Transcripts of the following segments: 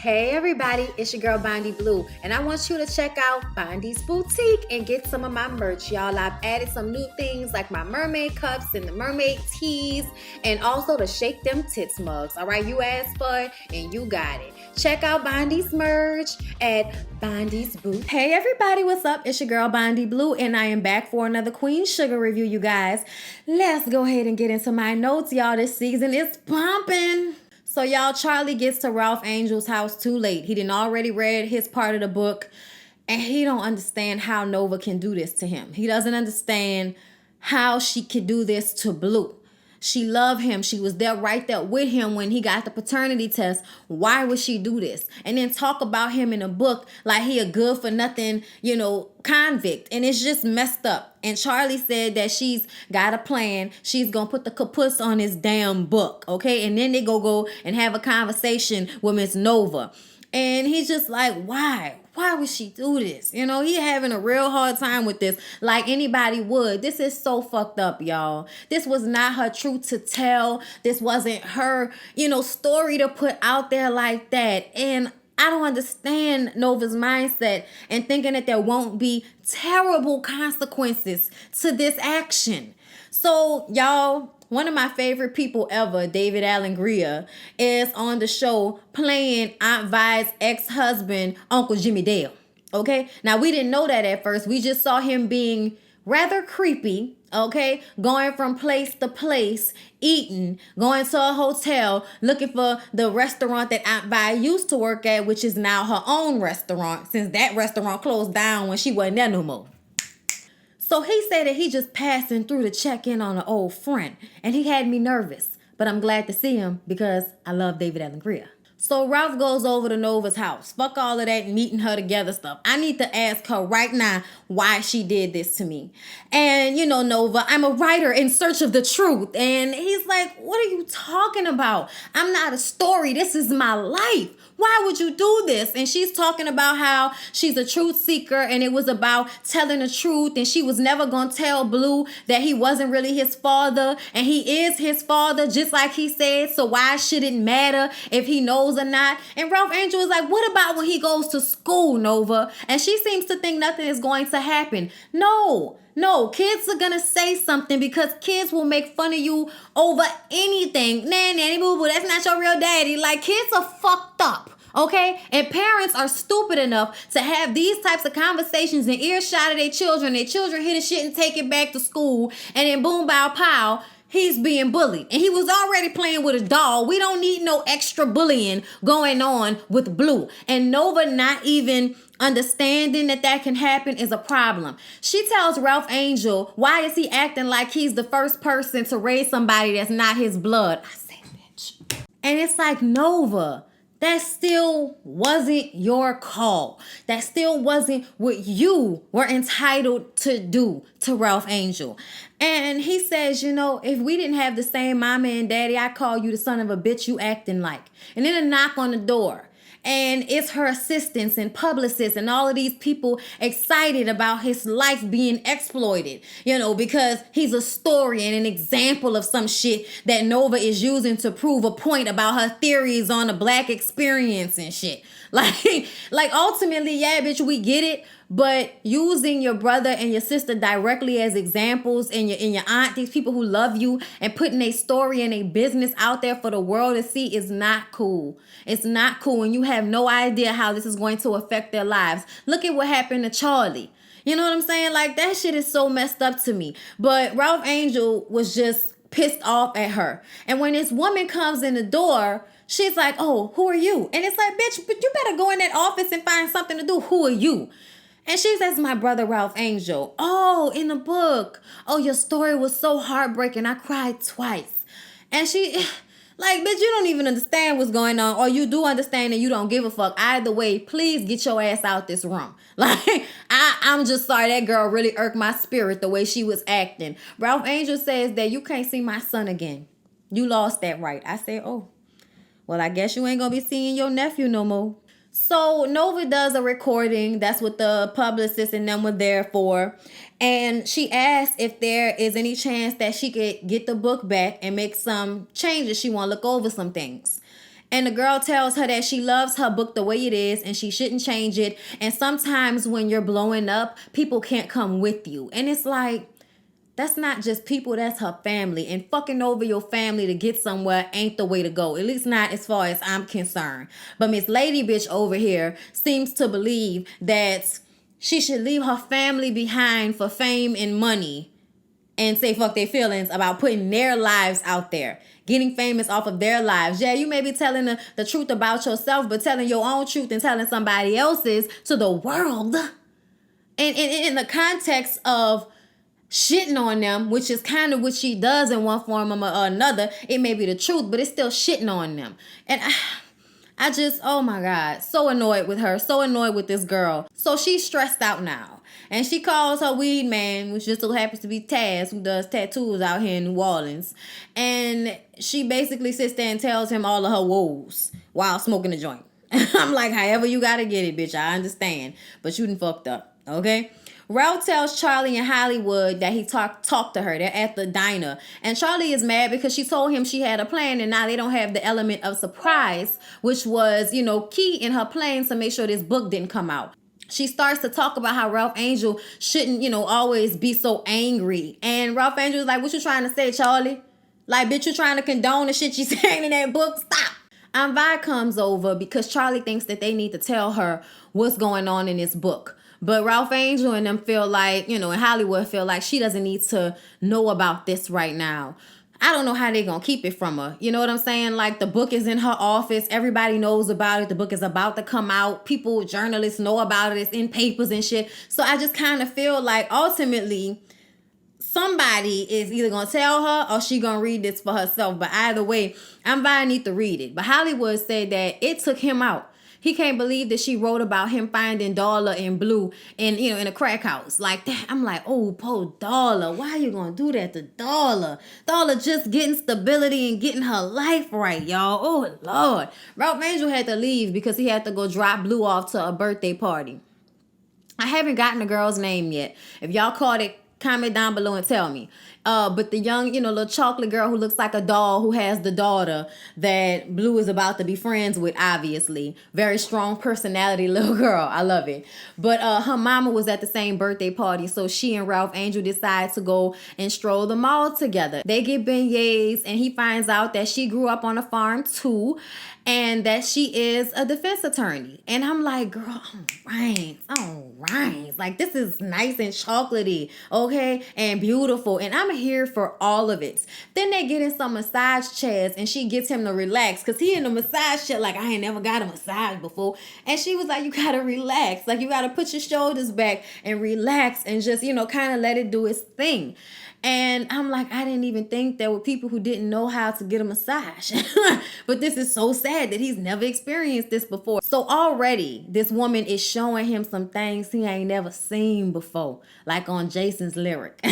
Hey everybody, it's your girl Bondy Blue, and I want you to check out Bondy's Boutique and get some of my merch, y'all. I've added some new things like my mermaid cups and the mermaid tees, and also the Shake Them Tits mugs. All right, you asked for it, and you got it. Check out Bondy's merch at Bondy's Boutique. Hey everybody, what's up? It's your girl Bondy Blue, and I am back for another Queen Sugar review, you guys. Let's go ahead and get into my notes, y'all. This season is pumping. So y'all, Charlie gets to Ralph Angel's house too late. He didn't already read his part of the book, and he don't understand how Nova can do this to him. He doesn't understand how she could do this to Blue. She loved him. She was there right there with him when he got the paternity test. Why would she do this? And then talk about him in a book like he a good for nothing, convict. And it's just messed up. And Charlie said that she's got a plan. She's going to put the kaput on his damn book. Okay. And then they go and have a conversation with Miss Nova. And he's just like, why? Why would she do this? He having a real hard time with this, like anybody would. This is so fucked up, y'all. This was not her truth to tell. This wasn't her, story to put out there like that. And I don't understand Nova's mindset and thinking that there won't be terrible consequences to this action. So, y'all, one of my favorite people ever, David Allen Greer, is on the show playing Aunt Vi's ex-husband, Uncle Jimmy Dale. Okay? Now, we didn't know that at first. We just saw him being rather creepy, okay? Going from place to place, eating, going to a hotel, looking for the restaurant that Aunt Vi used to work at, which is now her own restaurant, since that restaurant closed down when she wasn't there no more. So he said that he just passing through to check in on an old friend, and he had me nervous, but I'm glad to see him because I love David Allen Greer. So Ralph goes over to Nova's house. Fuck all of that meeting her together stuff. I need to ask her right now why she did this to me. And Nova, I'm a writer in search of the truth. And he's like, what are you talking about? I'm not a story. This is my life. Why would you do this? And she's talking about how she's a truth seeker and it was about telling the truth, and she was never going to tell Blue that he wasn't really his father, and he is his father just like he said, so why should it matter if he knows or not? And Ralph Angel is like, what about when he goes to school, Nova? And she seems to think nothing is going to happen. No, kids are gonna say something because kids will make fun of you over anything. Nanny boo boo, that's not your real daddy. Like, kids are fucked up, okay? And parents are stupid enough to have these types of conversations in earshot of their children. Their children hear the shit and take it back to school, and then boom, bow, pow, he's being bullied. And he was already playing with a doll. We don't need no extra bullying going on with Blue. And Nova not even understanding that can happen is a problem. She tells Ralph Angel, why is he acting like he's the first person to raise somebody that's not his blood? I say, bitch. And it's like, Nova, that still wasn't your call. That still wasn't what you were entitled to do to Ralph Angel. And he says, if we didn't have the same mama and daddy, I'd call you the son of a bitch you acting like. And then a knock on the door. And it's her assistants and publicists and all of these people excited about his life being exploited, because he's a story and an example of some shit that Nova is using to prove a point about her theories on the black experience and shit. Like ultimately, yeah, bitch, we get it. But using your brother and your sister directly as examples, and your aunt, these people who love you, and putting a story and a business out there for the world to see is not cool. It's not cool, and you have no idea how this is going to affect their lives. Look at what happened to Charlie. You know what I'm saying? Like, that shit is so messed up to me. But Ralph Angel was just pissed off at her. And when this woman comes in the door, she's like, oh, who are you? And it's like, bitch, but you better go in that office and find something to do. Who are you? And she says, my brother, Ralph Angel. Oh, in the book. Oh, your story was so heartbreaking. I cried twice. And she, like, bitch, you don't even understand what's going on. Or you do understand and you don't give a fuck. Either way, please get your ass out this room. Like, I'm just sorry. That girl really irked my spirit the way she was acting. Ralph Angel says that you can't see my son again. You lost that right. I said, oh, well, I guess you ain't going to be seeing your nephew no more. So Nova does a recording. That's what the publicist and them were there for. And she asked if there is any chance that she could get the book back and make some changes. She want to look over some things. And the girl tells her that she loves her book the way it is and she shouldn't change it. And sometimes when you're blowing up, people can't come with you. And it's like, that's not just people, that's her family. And fucking over your family to get somewhere ain't the way to go. At least not as far as I'm concerned. But Miss Lady Bitch over here seems to believe that she should leave her family behind for fame and money and say fuck their feelings about putting their lives out there. Getting famous off of their lives. Yeah, you may be telling the truth about yourself, but telling your own truth and telling somebody else's to the world. And in the context of shitting on them, which is kind of what she does in one form or another. It may be the truth, but it's still shitting on them. And I just, oh my God, so annoyed with her, so annoyed with this girl. So she's stressed out now. And she calls her weed man, which just so happens to be Taz, who does tattoos out here in New Orleans. And she basically sits there and tells him all of her woes while smoking a joint. I'm like, however you gotta get it, bitch, I understand. But you done fucked up, okay? Ralph tells Charlie in Hollywood that he talked to her. They're at the diner. And Charlie is mad because she told him she had a plan and now they don't have the element of surprise, which was, key in her plan to make sure this book didn't come out. She starts to talk about how Ralph Angel shouldn't, always be so angry. And Ralph Angel is like, what you trying to say, Charlie? Like, bitch, you trying to condone the shit she's saying in that book? Stop. Vi comes over because Charlie thinks that they need to tell her what's going on in this book. But Ralph Angel and them feel like, in Hollywood feel like she doesn't need to know about this right now. I don't know how they're going to keep it from her. You know what I'm saying? Like, the book is in her office. Everybody knows about it. The book is about to come out. People, journalists know about it. It's in papers and shit. So I just kind of feel like ultimately somebody is either going to tell her or she going to read this for herself. But either way, I need to read it. But Hollywood said that it took him out. He can't believe that she wrote about him finding Darla and Blue in a crack house like that. I'm like, oh, poor Darla. Why are you going to do that to Darla? Darla just getting stability and getting her life right, y'all. Oh, Lord. Ralph Angel had to leave because he had to go drop Blue off to a birthday party. I haven't gotten the girl's name yet. If y'all caught it, comment down below and tell me. But the young, little chocolate girl who looks like a doll, who has the daughter that Blue is about to be friends with, obviously. Very strong personality little girl. I love it. But her mama was at the same birthday party, so she and Ralph Angel decide to go and stroll the mall together. They get beignets, and he finds out that she grew up on a farm too, and that she is a defense attorney. And I'm like, girl, all right. Like, this is nice and chocolatey, okay, and beautiful. And I'm here for all of it. Then they get in some massage chairs and she gets him to relax because he in the massage chair like, I ain't never got a massage before. And she was like, you gotta relax. Like, you gotta put your shoulders back and relax and just, kind of let it do its thing. And I'm like, I didn't even think there were people who didn't know how to get a massage. But this is so sad that he's never experienced this before. So already this woman is showing him some things he ain't never seen before, like on Jason's lyric.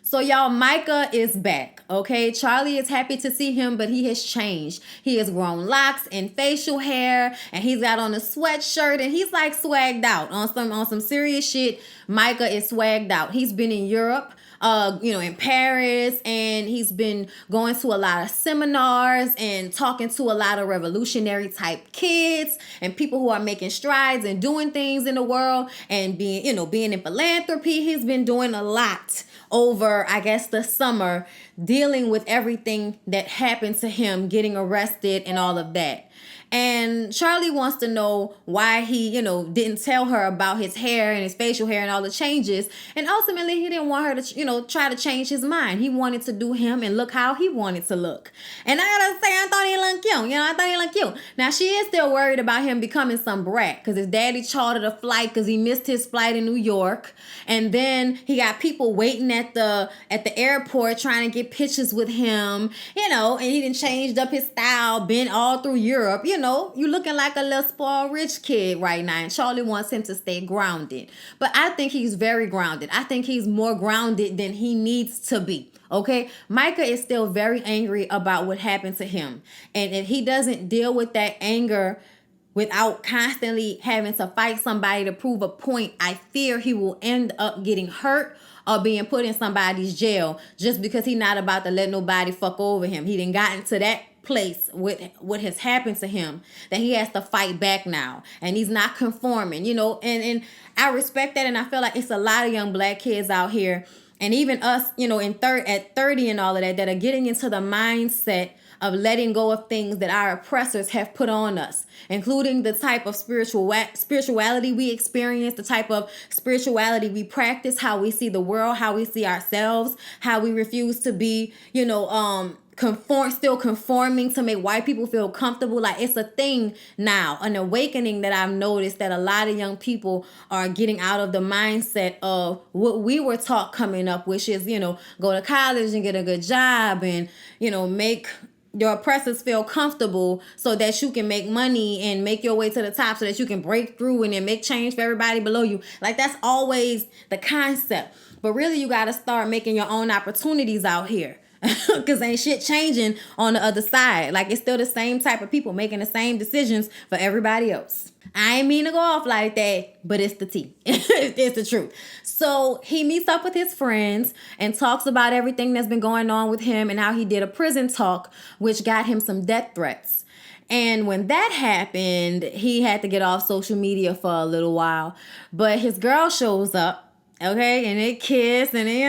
So y'all, Micah is back, okay? Charlie is happy to see him, but he has changed. He has grown locks and facial hair, and he's got on a sweatshirt, and he's like swagged out on some serious shit. Micah is swagged out. He's been in Europe, in Paris, and he's been going to a lot of seminars and talking to a lot of revolutionary type kids and people who are making strides and doing things in the world and being in philanthropy. He's been doing a lot over, I guess, the summer, dealing with everything that happened to him, getting arrested and all of that. And Charlie wants to know why he, didn't tell her about his hair and his facial hair and all the changes. And ultimately, he didn't want her to, try to change his mind. He wanted to do him and look how he wanted to look. And I gotta say, I thought he looked cute. I thought he looked cute. Now, she is still worried about him becoming some brat because his daddy chartered a flight because he missed his flight in New York. And then he got people waiting at the airport trying to get pictures with him, and he done changed up his style, been all through Europe, you looking like a little spoiled rich kid right now. And Charlie wants him to stay grounded. But I think he's very grounded. I think he's more grounded than he needs to be. Okay, Micah is still very angry about what happened to him. And if he doesn't deal with that anger without constantly having to fight somebody to prove a point, I fear he will end up getting hurt or being put in somebody's jail just because he's not about to let nobody fuck over him. He done gotten to that place with what has happened to him that he has to fight back now, and he's not conforming, and I respect that. And I feel like it's a lot of young black kids out here, and even us, at 30 and all of that are getting into the mindset of letting go of things that our oppressors have put on us, including the type of spirituality we experience, the type of spirituality we practice, how we see the world, how we see ourselves, how we refuse to be, still conforming to make white people feel comfortable. Like, it's a thing now, an awakening that I've noticed, that a lot of young people are getting out of the mindset of what we were taught coming up, which is, go to college and get a good job and, make your oppressors feel comfortable so that you can make money and make your way to the top so that you can break through and then make change for everybody below you. Like, that's always the concept. But really, you got to start making your own opportunities out here. Because ain't shit changing on the other side. Like, it's still the same type of people making the same decisions for everybody else. I ain't mean to go off like that, but it's the tea. It's the truth. So he meets up with his friends and talks about everything that's been going on with him and how he did a prison talk, which got him some death threats. And when that happened, he had to get off social media for a little while. But his girl shows up. Okay, and they kiss and they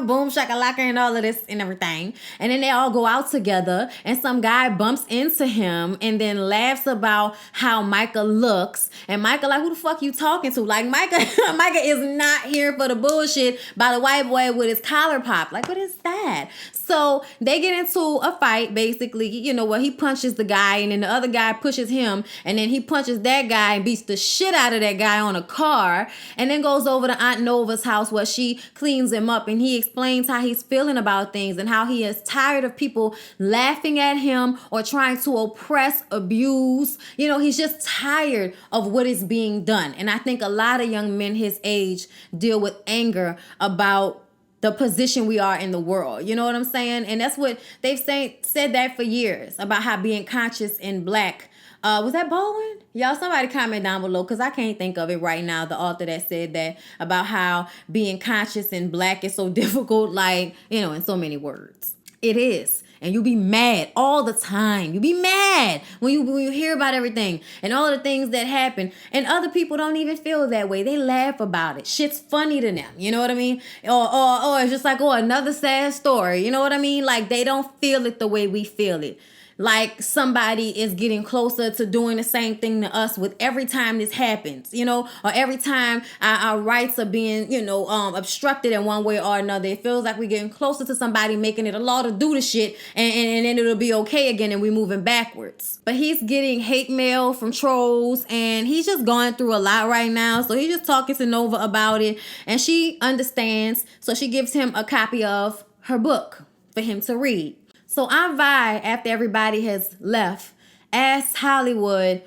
boom shakalaka and all of this and everything. And then they all go out together and some guy bumps into him and then laughs about how Micah looks. And Micah like, who the fuck you talking to? Like, Micah is not here for the bullshit by the white boy with his collar popped. Like, what is that? So they get into a fight, basically, where he punches the guy and then the other guy pushes him and then he punches that guy and beats the shit out of that guy on a car and then goes over to Aunt Nova's house where she cleans him up and he explains how he's feeling about things and how he is tired of people laughing at him or trying to oppress, abuse. He's just tired of what is being done. And I think a lot of young men his age deal with anger about the position we are in the world. You know what I'm saying? And that's what they've said that for years about how being conscious in black. Was that Baldwin? Y'all, somebody comment down below because I can't think of it right now. The author that said that about how being conscious in black is so difficult, like, in so many words. It is. And you be mad all the time. You be mad when you hear about everything and all the things that happen. And other people don't even feel that way. They laugh about it. Shit's funny to them. You know what I mean? Or it's just like, another sad story. You know what I mean? Like, they don't feel it the way we feel it. Like somebody is getting closer to doing the same thing to us with every time this happens, or every time our rights are being, obstructed in one way or another. It feels like we're getting closer to somebody making it a law to do the shit and then it'll be okay again and we're moving backwards. But he's getting hate mail from trolls and he's just going through a lot right now. So he's just talking to Nova about it and she understands. So she gives him a copy of her book for him to read. So Aunt Vi, after everybody has left, asked Hollywood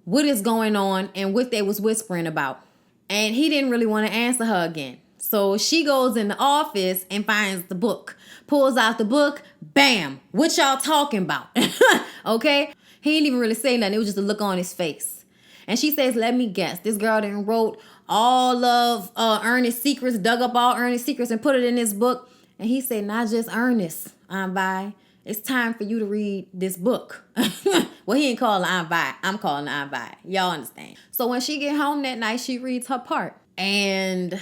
what is going on and what they was whispering about. And he didn't really want to answer her again. So she goes in the office and finds the book, pulls out the book, bam, what y'all talking about? Okay? He didn't even really say nothing. It was just a look on his face. And she says, let me guess, this girl done wrote all of Ernest's secrets, dug up all Ernest's secrets and put it in this book. And he said, not just Ernest, Aunt Vi. It's time for you to read this book. Well, he ain't calling Aunt Vi. I'm calling Aunt Vi. Y'all understand. So when she get home that night, she reads her part. And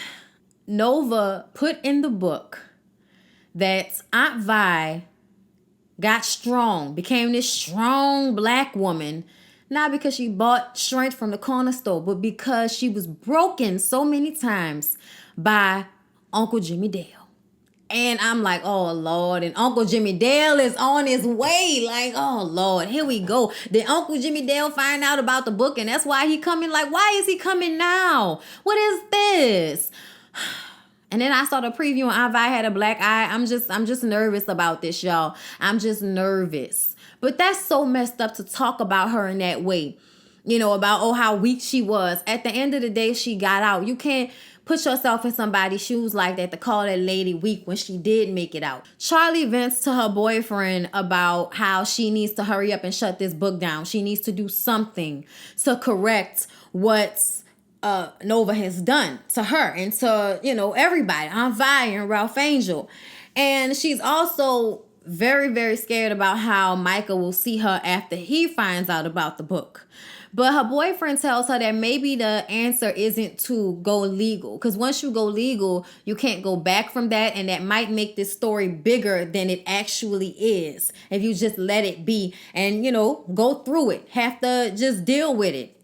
Nova put in the book that Aunt Vi got strong, became this strong black woman, not because she bought strength from the corner store, but because she was broken so many times by Uncle Jimmy Dale. And I'm like, oh, Lord. And Uncle Jimmy Dale is on his way. Like, oh, Lord, here we go. Did Uncle Jimmy Dale find out about the book? And that's why he coming? Like, why is he coming now? What is this? And then I saw the preview and Aunt Vi had a black eye. I'm just nervous about this, y'all. I'm just nervous. But that's so messed up to talk about her in that way. You know, about, oh, how weak she was. At the end of the day, she got out. You can't put yourself in somebody's shoes like that to call that lady weak when she did make it out. Charlie vents to her boyfriend about how she needs to hurry up and shut this book down. She needs to do something to correct what's Nova has done to her and to, you know, everybody, Aunt Vi and Ralph Angel. And she's also very, very scared about how Micah will see her after he finds out about the book. But her boyfriend tells her that maybe the answer isn't to go legal. Because once you go legal, you can't go back from that. And that might make this story bigger than it actually is. If you just let it be and, you know, go through it. Have to just deal with it.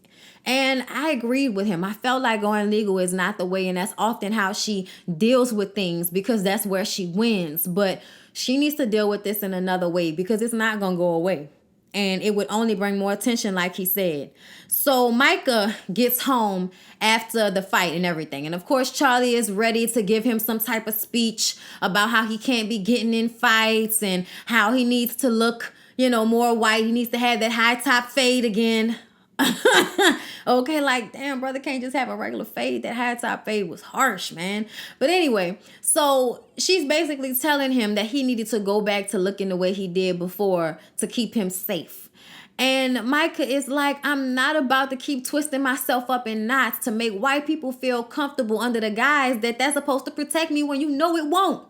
And I agreed with him. I felt like going legal is not the way. And that's often how she deals with things because that's where she wins. But she needs to deal with this in another way because it's not going to go away. And it would only bring more attention, like he said. So Micah gets home after the fight and everything. And of course, Charlie is ready to give him some type of speech about how he can't be getting in fights and how he needs to look, you know, more white. He needs to have that high top fade again. Okay, like, damn, brother can't just have a regular fade. That high top fade was harsh, man. But anyway, so she's basically telling him that he needed to go back to looking the way he did before to keep him safe. And Micah is like, I'm not about to keep twisting myself up in knots to make white people feel comfortable under the guise that that's supposed to protect me when you know it won't.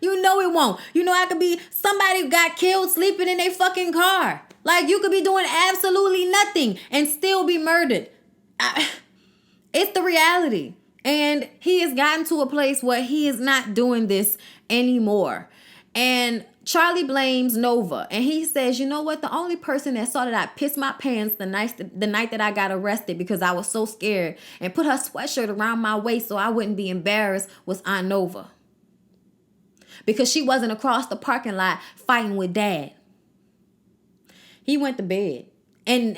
You know it won't. You know, I could be somebody got killed sleeping in their fucking car. Like, you could be doing absolutely nothing and still be murdered. It's the reality. And he has gotten to a place where he is not doing this anymore. And Charlie blames Nova. And he says, you know what? The only person that saw that I pissed my pants the night that I got arrested because I was so scared and put her sweatshirt around my waist so I wouldn't be embarrassed was Aunt Nova. Because she wasn't across the parking lot fighting with Dad. He went to bed. And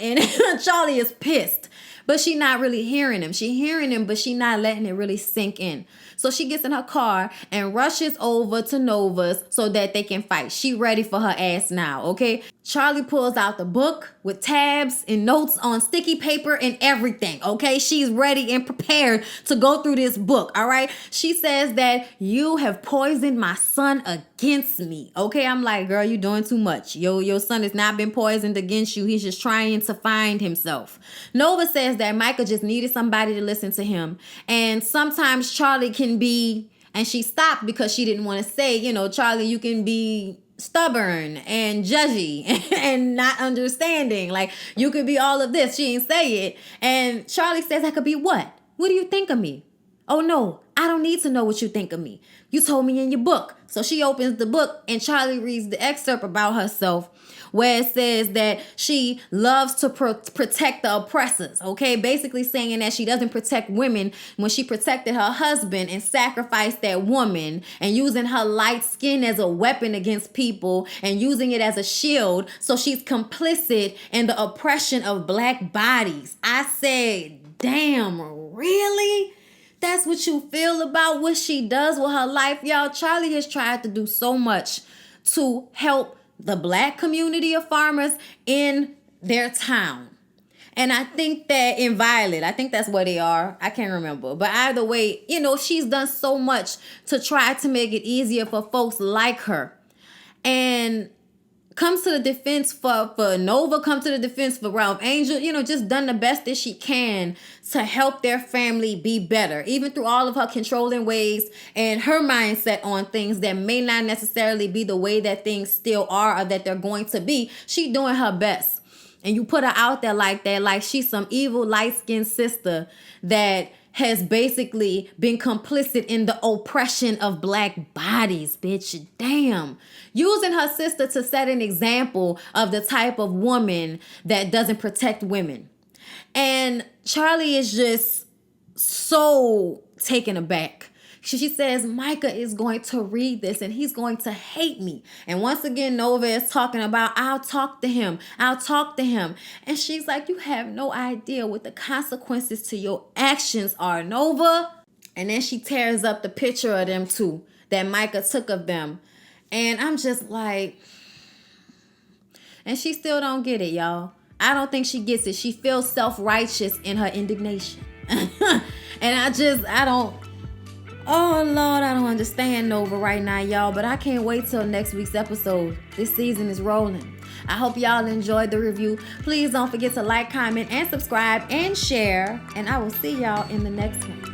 Charlie is pissed. But she not really hearing him. She hearing him, but she not letting it really sink in. So she gets in her car and rushes over to Nova's so that they can fight. She ready for her ass now, okay? Charlie pulls out the book with tabs and notes on sticky paper and everything, okay? She's ready and prepared to go through this book, all right? She says that you have poisoned my son against me, okay? I'm like, girl, you doing too much. Your son has not been poisoned against you. He's just trying to find himself. Nova says that Micah just needed somebody to listen to him. And sometimes Charlie can be, and she stopped because she didn't want to say, you know, Charlie, you can be stubborn and judgy and not understanding. Like, you could be all of this. She didn't say it. And Charlie says, I could be what? What do you think of me? Oh, no, I don't need to know what you think of me. You told me in your book. So she opens the book and Charlie reads the excerpt about herself where it says that she loves to protect the oppressors, okay? Basically saying that she doesn't protect women when she protected her husband and sacrificed that woman and using her light skin as a weapon against people and using it as a shield. So she's complicit in the oppression of black bodies. I said, damn, really? That's what you feel about what she does with her life, y'all? Charlie has tried to do so much to help the black community of farmers in their town. And I think that in Violet, I think that's where they are. I can't remember. But either way, you know, she's done so much to try to make it easier for folks like her. And comes to the defense for Nova, come to the defense for Ralph Angel, you know, just done the best that she can to help their family be better, even through all of her controlling ways and her mindset on things that may not necessarily be the way that things still are or that they're going to be. She doing her best. And you put her out there like that, like she's some evil light-skinned sister that has basically been complicit in the oppression of black bodies, bitch. Damn. Using her sister to set an example of the type of woman that doesn't protect women. And Charlie is just so taken aback. She says, Micah is going to read this and he's going to hate me. And once again, Nova is talking about, I'll talk to him. I'll talk to him. And she's like, you have no idea what the consequences to your actions are, Nova. And then she tears up the picture of them two that Micah took of them. And I'm just like, and she still don't get it, y'all. I don't think she gets it. She feels self-righteous in her indignation. And I don't, oh Lord, I don't understand Nova right now, y'all. But I can't wait till next week's episode. This season is rolling. I hope y'all enjoyed the review. Please don't forget to like, comment, and subscribe, and share. And I will see y'all in the next one.